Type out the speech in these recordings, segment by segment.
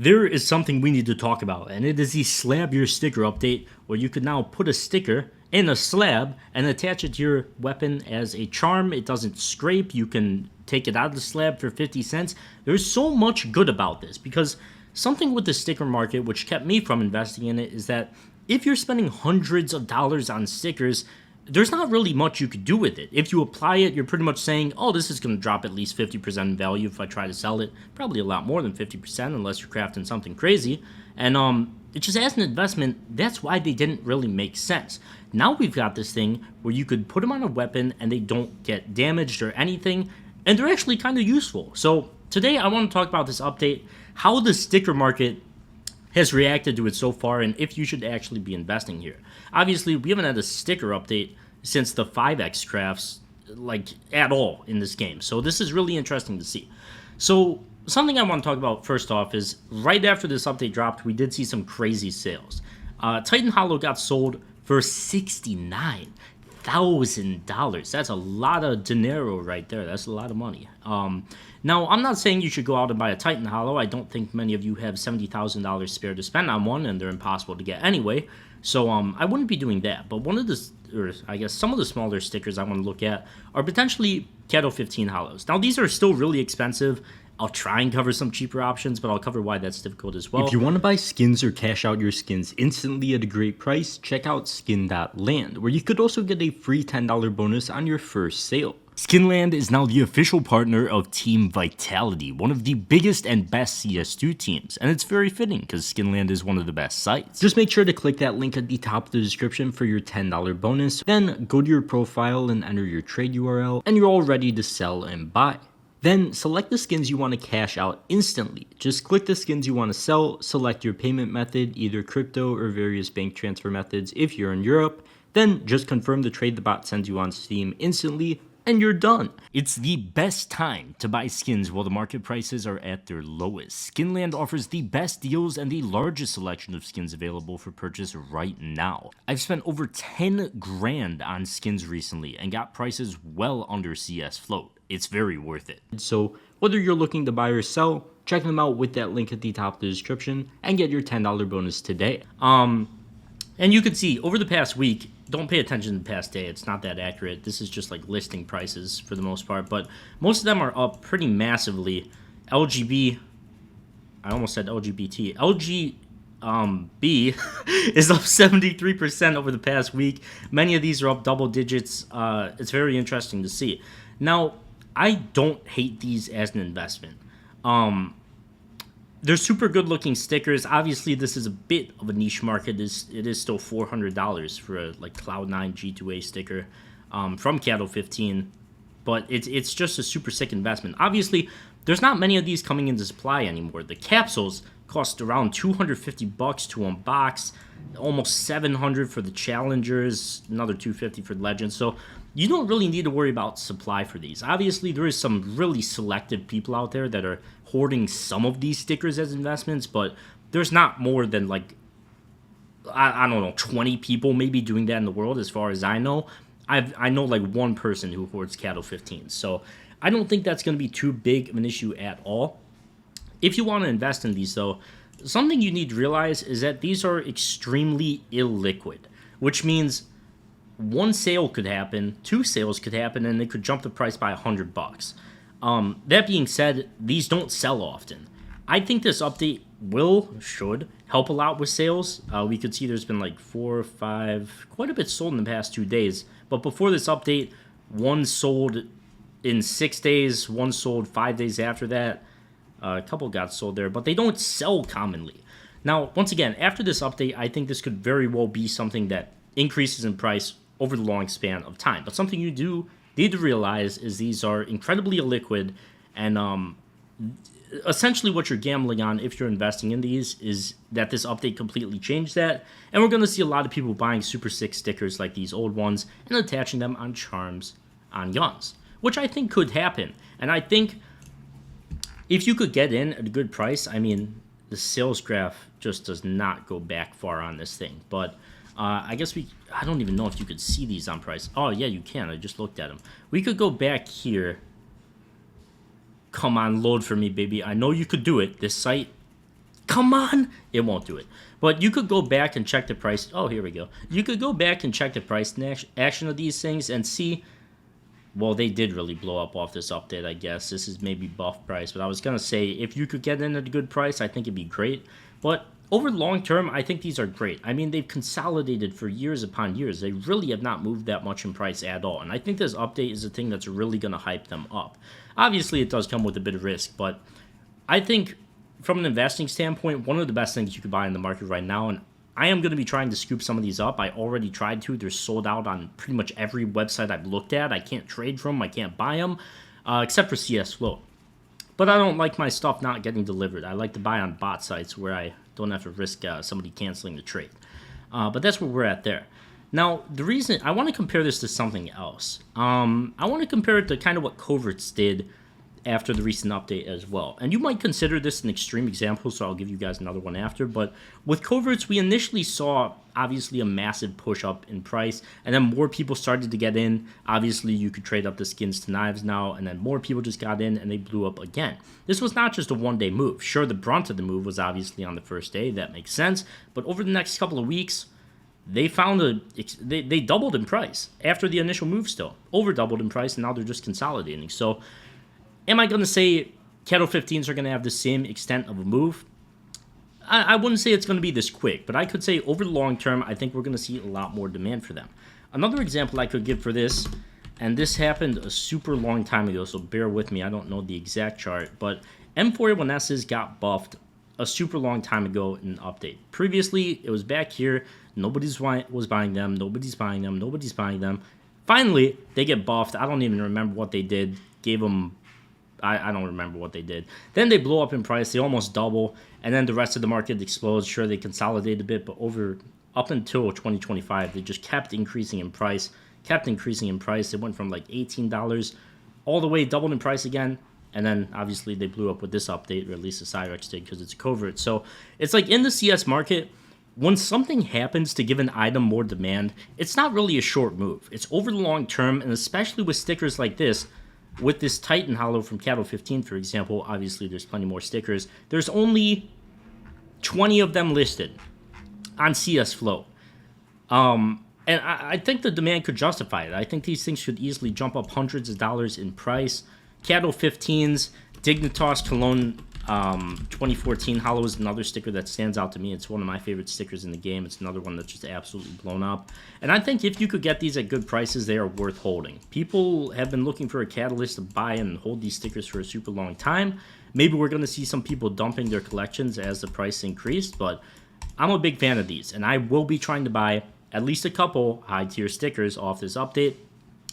There is something we need to talk about, and it is the slab your sticker update, where you can now put a sticker in a slab and attach it to your weapon as a charm. It doesn't scrape. You can take it out of the slab for 50 cents. There's so much good about this, because something with the sticker market which kept me from investing in it is that if you're spending hundreds of dollars on stickers, there's not really much you could do with it. If you apply it, you're pretty much saying, oh, this is going to drop at least 50% in value if I try to sell it. Probably a lot more than 50% unless you're crafting something crazy. And it just as an investment, that's why they didn't really make sense. Now we've got this thing where you could put them on a weapon and they don't get damaged or anything, and they're actually kind of useful. So today I want to talk about this update, how the sticker market has reacted to it so far, and if you should actually be investing here. Obviously, we haven't had a sticker update since the 5x crafts, like, at all in this game. So this is really interesting to see. So something I want to talk about first off is, right after this update dropped, we did see some crazy sales. Titan Hollow got sold for $69,000. That's a lot of dinero right there. That's a lot of money. Now, I'm not saying you should go out and buy a Titan Hollow. I don't think many of you have $70,000 spare to spend on one, and they're impossible to get anyway. So I wouldn't be doing that. But one of the, or I guess some of the smaller stickers I want to look at are potentially Cato 15 Hollows. Now, these are still really expensive. I'll try and cover some cheaper options, but I'll cover why that's difficult as well. If you want to buy skins or cash out your skins instantly at a great price, check out Skin.land, where you could also get a free $10 bonus on your first sale. Skin.land is now the official partner of Team Vitality, one of the biggest and best CS2 teams, and it's very fitting because Skin.land is one of the best sites. Just make sure to click that link at the top of the description for your $10 bonus, then go to your profile and enter your trade URL, and you're all ready to sell and buy. Then select the skins you want to cash out instantly. Just click the skins you want to sell, select your payment method, either crypto or various bank transfer methods if you're in Europe, then just confirm the trade the bot sends you on Steam instantly, and you're done. It's the best time to buy skins while the market prices are at their lowest. Skin.land offers the best deals and the largest selection of skins available for purchase right now. I've spent over 10 grand on skins recently and got prices well under CS float. It's very worth it. So whether you're looking to buy or sell, check them out with that link at the top of the description and get your $10 bonus today. And you can see over the past week, don't pay attention to the past day, it's not that accurate. This is just like listing prices for the most part, but most of them are up pretty massively. LGB, I almost said LGBT. LGB is up 73% over the past week. Many of these are up double digits. It's very interesting to see. Now, I don't hate these as an investment. They're super good looking stickers. Obviously, this is a bit of a niche market. It is still $400 for a like Cloud9 G2A sticker from Cato 15, but it's just a super sick investment. Obviously, there's not many of these coming into supply anymore. The capsules cost around $250 to unbox, almost $700 for the challengers, another $250 for the legends. So you don't really need to worry about supply for these. Obviously, there is some really selective people out there that are hoarding some of these stickers as investments, but there's not more than like, I don't know, 20 people maybe doing that in the world as far as I know. I know like one person who hoards Cato 15, so I don't think that's going to be too big of an issue at all. If you want to invest in these though, something you need to realize is that these are extremely illiquid, which means one sale could happen, two sales could happen, and they could jump the price by $100. That being said, these don't sell often. I think this update should help a lot with sales. We could see there's been like 4 or 5, quite a bit sold in the past 2 days. But before this update, one sold in 6 days, one sold 5 days after that. A couple got sold there, but they don't sell commonly. Now, once again, after this update, I think this could very well be something that increases in price over the long span of time. But something you do need to realize is these are incredibly illiquid, and essentially what you're gambling on if you're investing in these is that this update completely changed that, and we're going to see a lot of people buying super sick stickers like these old ones and attaching them on charms on guns, which I think could happen. And I think if you could get in at a good price, I mean, the sales graph just does not go back far on this thing, but I guess I don't even know if you could see these on price. Oh, yeah, you can. I just looked at them. We could go back here. Come on, load for me, baby. I know you could do it. This site Come on, it won't do it. But you could go back and check the price. Oh, here we go. You could go back and check the price action of these things and see. Well, they did really blow up off this update, I guess. This is maybe buff price, but I was gonna say if you could get in at a good price, I think it'd be great. But over long term, I think these are great. I mean, they've consolidated for years upon years. They really have not moved that much in price at all. And I think this update is the thing that's really going to hype them up. Obviously, it does come with a bit of risk, but I think from an investing standpoint, one of the best things you could buy in the market right now, and I am going to be trying to scoop some of these up. I already tried to. They're sold out on pretty much every website I've looked at. I can't trade from them. I can't buy them, except for CS Flow. But I don't like my stuff not getting delivered. I like to buy on bot sites where I don't have to risk somebody canceling the trade. But that's where we're at there. Now, the reason I want to compare this to something else. I want to compare it to kind of what Coverts did after the recent update as well. And you might consider this an extreme example, so I'll give you guys another one after. But with Coverts, we initially saw, obviously, a massive push up in price, and then more people started to get in. Obviously, you could trade up the skins to knives now, and then more people just got in, and they blew up again. This was not just a one-day move. Sure, the brunt of the move was obviously on the first day. That makes sense. But over the next couple of weeks, they found they doubled in price after the initial move still. Over doubled in price, and now they're just consolidating. So am I going to say Cattle 15s are going to have the same extent of a move? I wouldn't say it's going to be this quick, but I could say over the long term, I think we're going to see a lot more demand for them. Another example I could give for this, and this happened a super long time ago, so bear with me. I don't know the exact chart, but M41S's got buffed a super long time ago in an update. Previously, it was back here. Nobody was buying them. Nobody's buying them. Nobody's buying them. Finally, they get buffed. I don't even remember what they did. Gave them... I don't remember what they did. Then they blow up in price. They almost double. And then the rest of the market explodes. Sure, they consolidate a bit, but up until 2025, they just kept increasing in price. They went from like $18 all the way doubled in price again. And then, obviously, they blew up with this update, or at least the Cyrex did, because it's covert. So it's like in the CS market, when something happens to give an item more demand, it's not really a short move. It's over the long term, and especially with stickers like this, with this Titan Hollow from Cattle 15, for example, obviously there's plenty more stickers. There's only 20 of them listed on CS Flow. And I think the demand could justify it. I think these things should easily jump up hundreds of dollars in price. Cattle 15s, Dignitas Cologne 2014 Hollow is another sticker that stands out to me. It's one of my favorite stickers in the game. It's another one that's just absolutely blown up. And I think if you could get these at good prices, they are worth holding. People have been looking for a catalyst to buy and hold these stickers for a super long time. Maybe we're going to see some people dumping their collections as the price increased, but I'm a big fan of these. And I will be trying to buy at least a couple high-tier stickers off this update,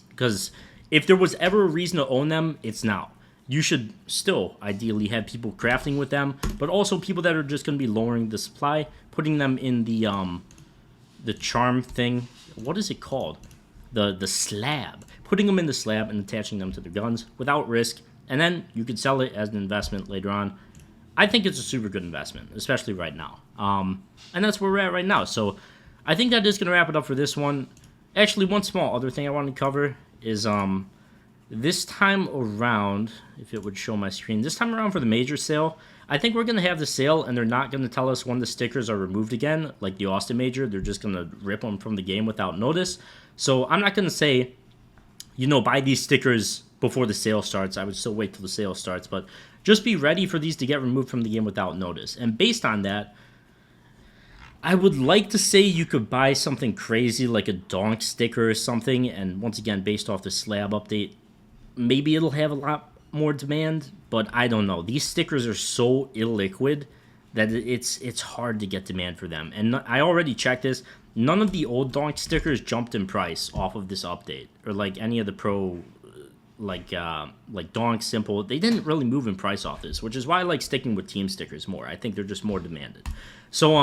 because if there was ever a reason to own them, it's now. You should still ideally have people crafting with them, but also people that are just going to be lowering the supply, putting them in the charm thing. What is it called? The slab. Putting them in the slab and attaching them to their guns without risk, and then you could sell it as an investment later on. I think it's a super good investment, especially right now. And that's where we're at right now. So I think that is going to wrap it up for this one. Actually, one small other thing I want to cover is this time around, if it would show my screen, this time around for the major sale, I think we're going to have the sale, and they're not going to tell us when the stickers are removed again, like the Austin Major. They're just going to rip them from the game without notice. So I'm not going to say, buy these stickers before the sale starts. I would still wait till the sale starts, but just be ready for these to get removed from the game without notice. And based on that, I would like to say you could buy something crazy like a donk sticker or something, and once again, based off the slab update, maybe it'll have a lot more demand, but I don't know. These stickers are so illiquid that it's hard to get demand for them. And I already checked this. None of the old donk stickers jumped in price off of this update, or like any of the pro, like donk simple. They didn't really move in price off this, which is why I like sticking with team stickers more. I think they're just more demanded. So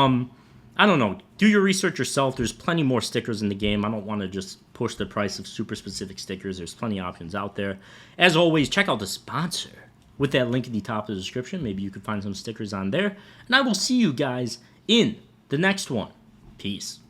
I don't know. Do your research yourself. There's plenty more stickers in the game. I don't want to just push the price of super specific stickers. There's plenty of options out there. As always, check out the sponsor with that link at the top of the description. Maybe you could find some stickers on there. And I will see you guys in the next one. Peace.